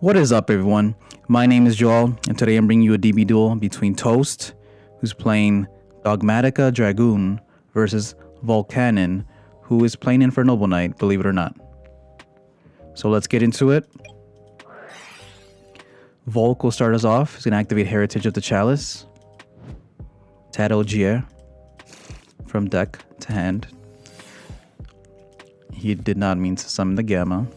What is up, everyone? My name is Joel, and today I'm bringing you a DB duel between Toast, who's playing Dogmatika Dragoon, versus Volcanin, who is playing Infernoble Knight, believe it or not. So let's get into it. Volk will start us off. He's going to activate Heritage of the Chalice. Tad Ogier from deck to hand. He did not mean to summon the Gamma.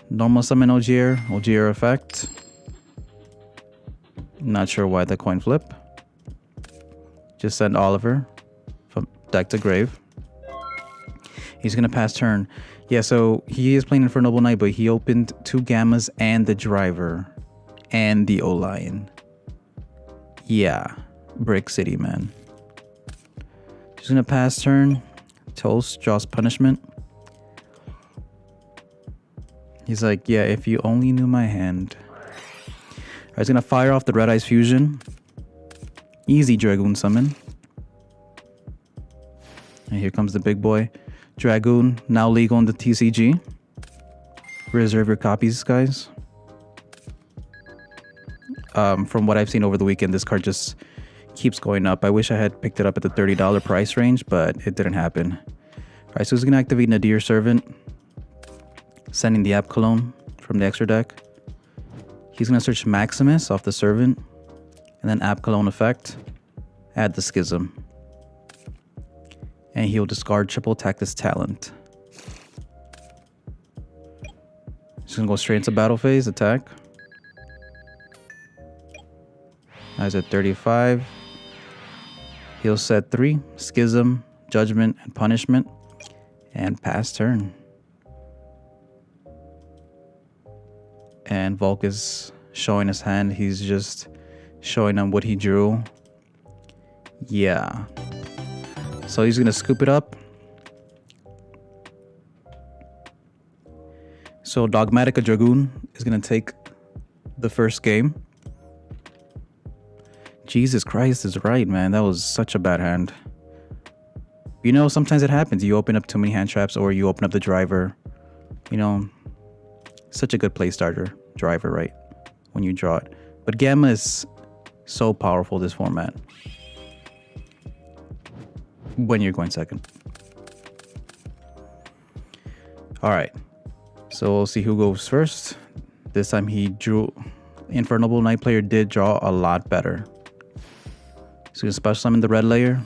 Normal summon Ogier effect. Not sure why the coin flip. Just send Oliver from deck to grave. He's gonna pass turn. Yeah, so he is playing Infernoble Knight, but he opened 2 Gammas and the Driver and the O-Lion. Yeah, Brick City, man. He's gonna pass turn. Toast draws Punishment. He's like, yeah, if you only knew my hand. Alright, he's gonna fire off the Red-Eyes Fusion. Easy Dragoon summon. And here comes the big boy. Dragoon, now legal in the TCG. Reserve your copies, guys. From what I've seen over the weekend, this card just keeps going up. I wish I had picked it up at the $30 price range, but it didn't happen. Alright, so he's gonna activate Nadir Servant. Sending the App Cologne from the extra deck. He's going to search Maximus off the Servant. And then App Cologne effect. Add the Schism. And he'll discard triple attack this talent. He's going to go straight into battle phase. Attack. Now he's at 35. He'll set 3. Schism, Judgment, and Punishment. And pass turn. And Volk is showing his hand. He's just showing them what he drew. Yeah. So he's going to scoop it up. So Dogmatika Dragoon is going to take the first game. Jesus Christ is right, man. That was such a bad hand. You know, sometimes it happens. You open up too many hand traps or you open up the Driver. You know, such a good play starter. Driver, right? When you draw it. But Gamma is so powerful this format. When you're going second. Alright. So we'll see who goes first. This time he drew. Infernoble Knight player did draw a lot better. So you can special summon the red layer.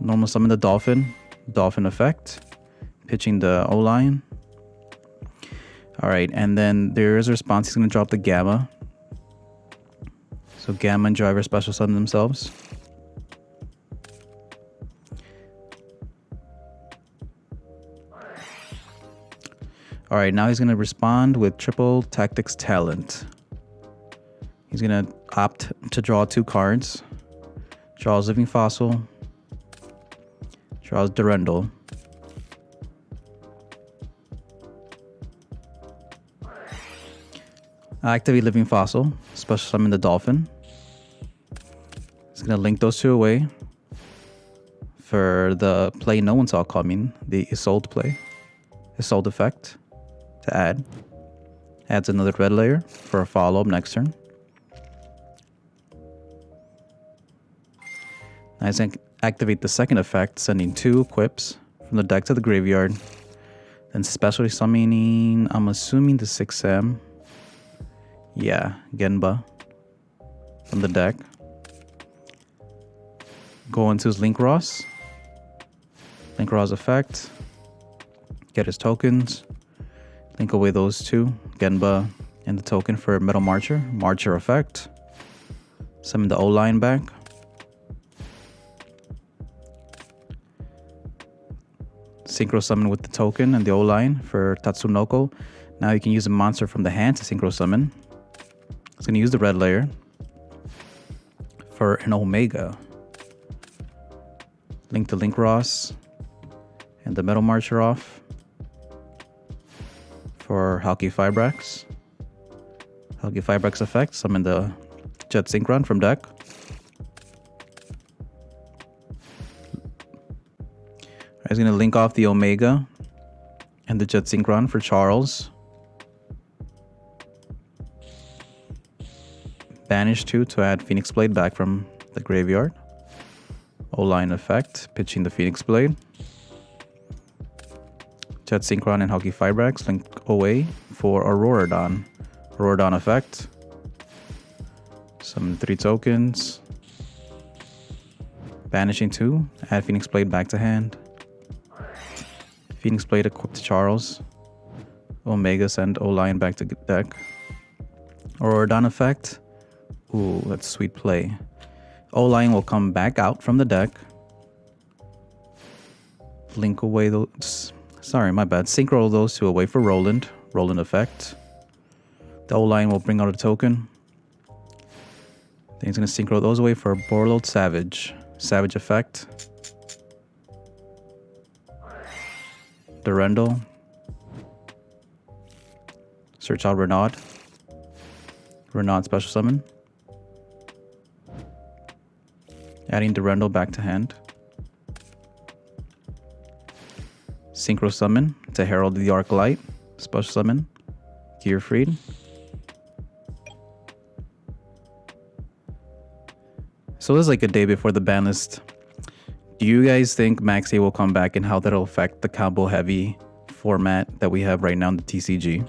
Normal summon the Dolphin. Dolphin effect. Pitching the O-Lion. Alright, and then there is a response. He's going to drop the Gamma. So Gamma and Driver special summon themselves. Alright, now he's going to respond with triple tactics talent. He's going to opt to draw 2 cards. Draws Living Fossil. Draws Durendal. Activate Living Fossil. Special summon the Dolphin. It's going to link those 2 away. For the play no one saw coming. The Isolde play. Isolde effect. To add. Adds another red layer for a follow-up next turn. Now he's going to activate the second effect. Sending 2 equips from the deck to the graveyard. Then specially summoning, I'm assuming the 6M. Yeah, Genba from the deck. Go into his Link Ross. Link Ross effect. Get his tokens. Link away those 2. Genba and the token for Metal Marcher. Marcher effect. Summon the O-Lion back. Synchro summon with the token and the O-Lion for Tatsunoko. Now you can use a monster from the hand to synchro summon. It's going to use the red layer for an Omega. Link to Link Ross and the Metal Marcher off for Halki Fibrax. Halki Fibrax effect, summon the Jet Synchron from deck. He's going to link off the Omega and the Jet Synchron for Charles. Banish 2 to add Phoenix Blade back from the graveyard. O-Line effect, pitching the Phoenix Blade. Jet Synchron and Hulky Fibrax link away for Auroradon. Auroradon effect. Summon 3 tokens. Banishing 2, add Phoenix Blade back to hand. Phoenix Blade equipped to Charles. Omega send O-Line back to deck. Auroradon effect. Ooh, that's sweet play. O-Line will come back out from the deck. Link away those. Sorry, my bad. Synchro those two away for Roland. Roland effect. The O-Line will bring out a token. Then he's going to synchro those away for Borload Savage. Savage effect. Durendal. Search out Renaud. Renaud special summon. Adding Durendal back to hand. Synchro summon to Herald the Arc Light. Special summon. Gearfried. So this is like a day before the ban list. Do you guys think Maxi will come back and how that'll affect the combo heavy format that we have right now in the TCG?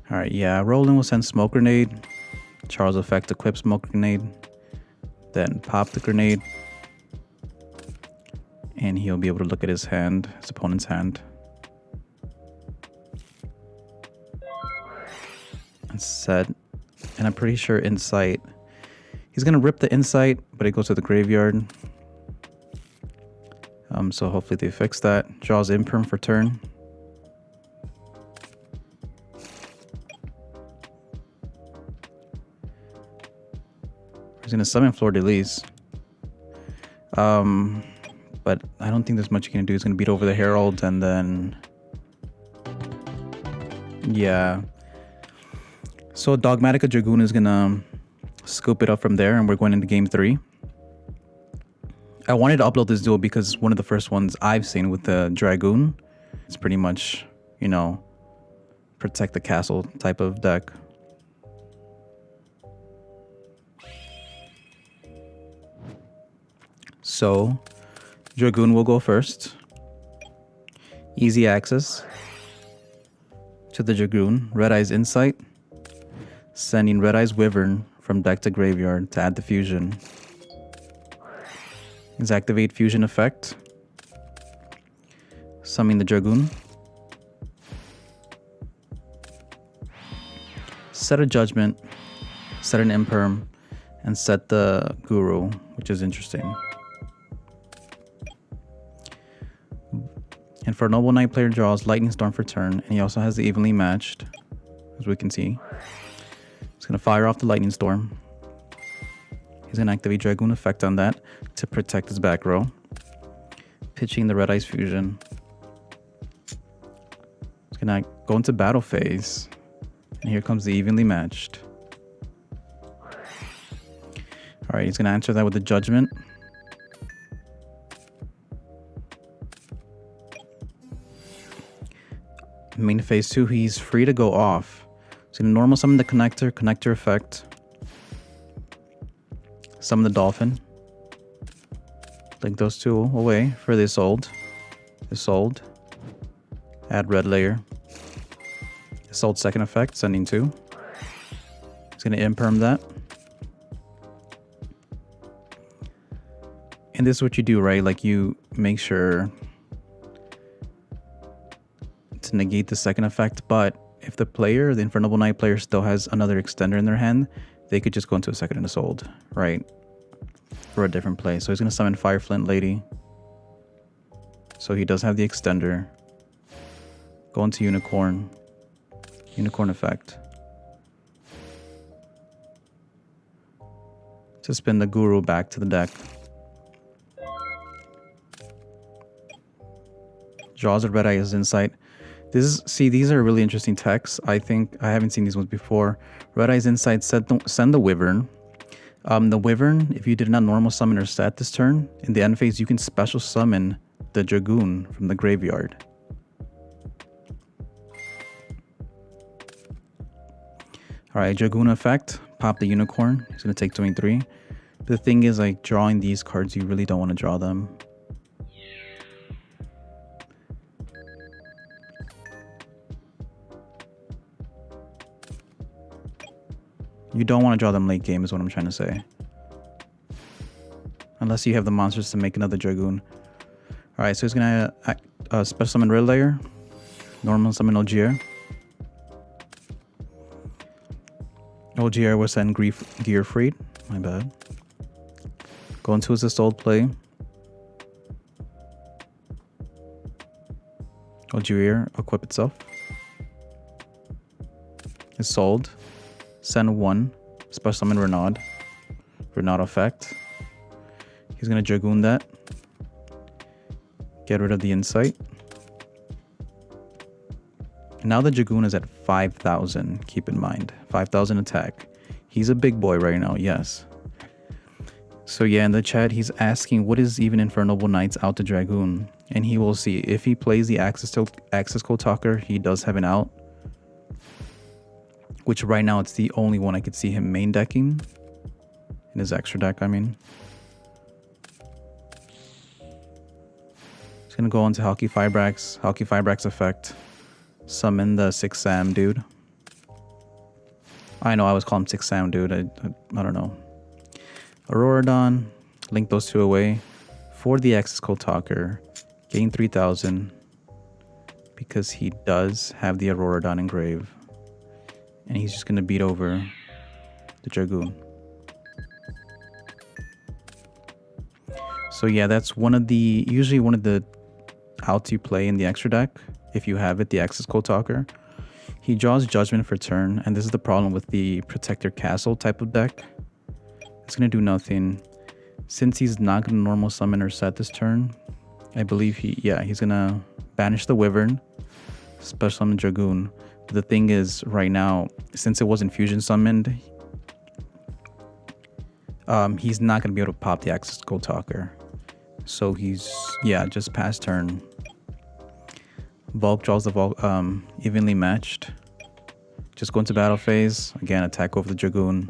Alright, yeah, Roland will send Smoke Grenade. Charles effect equip Smoke Grenade. Then pop the grenade. And he'll be able to look at his hand, his opponent's hand. And set. And I'm pretty sure Insight. He's gonna rip the Insight, but it goes to the graveyard. So hopefully they fix that. Draws Imperm for turn. He's gonna summon Fleur de Lis. But I don't think there's much you can do. He's gonna beat over the Herald and then... yeah. So Dogmatika Dragoon is gonna scoop it up from there and we're going into game 3. I wanted to upload this duel because one of the first ones I've seen with the Dragoon. It's pretty much, you know, protect the castle type of deck. So, Dragoon will go first. Easy access to the Dragoon. Red-Eyes Insight. Sending Red-Eyes Wyvern from deck to graveyard to add the fusion. Let's activate fusion effect. Summon the Dragoon. Set a Judgment. Set an Imperm. And set the Guru, which is interesting. Infernoble Knight player draws Lightning Storm for turn, and he also has the Evenly Matched, as we can see. He's going to fire off the Lightning Storm. He's going to activate Dragoon effect on that to protect his back row. Pitching the Red-Eyes Fusion. He's going to go into battle phase, and here comes the Evenly Matched. Alright, he's going to answer that with the Judgment. Main phase 2, he's free to go off. He's going to normal summon the connector effect. Summon the Dolphin. Link those two away for the Isolde. Add red layer. Isolde second effect, sending 2. He's going to Imperm that. And this is what you do, right? Like you make sure to negate the second effect, but if the player, the Infernoble Knight player, still has another extender in their hand, they could just go into a second Isolde, right? For a different play. So he's going to summon Fireflint Lady. So he does have the extender. Go into Unicorn. Unicorn effect. To spin the Guru back to the deck. Draws a Red-Eyes Insight. These are really interesting techs. I think I haven't seen these ones before. Red-Eyes Insight, send the Wyvern. The Wyvern, if you did not normal summon or set this turn, in the end phase you can special summon the Dragoon from the graveyard. All right, Dragoon effect. Pop the unicorn. He's gonna take 23. The thing is, like, drawing these cards, you really don't want to draw them. You don't want to draw them late game is what I'm trying to say. Unless you have the monsters to make another Dragoon. Alright, so he's going to special summon Red Layer. Normal summon Ogier. Ogier was sent Gear Freed. My bad. Go into his Assault play. Ogier equip itself. It's sold. Send 1. Special summon Renaud. Renaud effect. He's going to Dragoon that. Get rid of the Insight. Now the Dragoon is at 5,000. Keep in mind. 5,000 attack. He's a big boy right now, yes. So yeah, in the chat, he's asking what is even Infernoble Knights out to Dragoon. And he will see. If he plays the Access Code Talker, he does have an out. Which right now it's the only one I could see him main decking. In his extra deck, I mean. He's gonna go into Halki Fibrax. Halki Fibrax effect. Summon the 6 Sam dude. I know I was calling him 6 Sam dude. I don't know. Auroradon. Link those two away. For the Access Code Talker. Gain 3,000. Because he does have the Auroradon engrave. And he's just gonna beat over the Dragoon. So yeah, that's usually one of the outs you play in the extra deck. If you have it, the Access Code Talker. He draws Judgment for turn, and this is the problem with the Protector Castle type of deck. It's gonna do nothing. Since he's not gonna normal summon or set this turn, I believe he's gonna banish the Wyvern, special summon Dragoon. But the thing is, right now, since it wasn't fusion summoned, he's not gonna be able to pop the Access Code Talker. So he's just past turn. Volk draws the Volk evenly matched. Just go into battle phase. Again, attack over the Dragoon.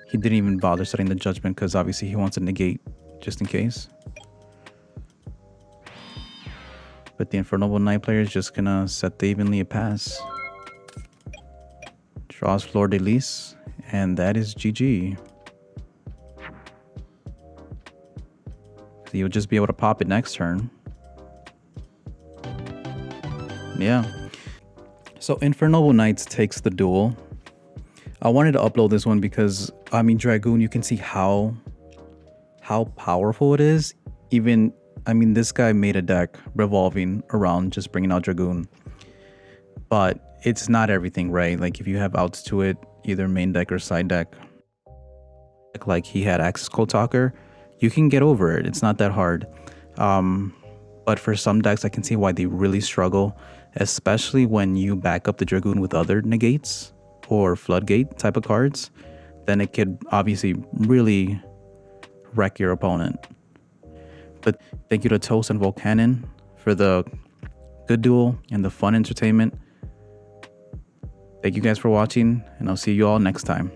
He didn't even bother setting the Judgment because obviously he wants to negate just in case. But the Infernoble Knight player is just gonna set the evenly a pass. Draws Fleur de Lis, and that is GG. So you'll just be able to pop it next turn. Yeah. So Infernoble Knights takes the duel. I wanted to upload this one because, I mean, Dragoon, you can see how powerful it is. Even, I mean, this guy made a deck revolving around just bringing out Dragoon. But it's not everything, right? Like, if you have outs to it, either main deck or side deck, like he had Access Code Talker, you can get over it. It's not that hard. But for some decks, I can see why they really struggle, especially when you back up the Dragoon with other negates or Floodgate type of cards. Then it could obviously really wreck your opponent. But thank you to Toast and Volcanon for the good duel and the fun entertainment. Thank you guys for watching, and I'll see you all next time.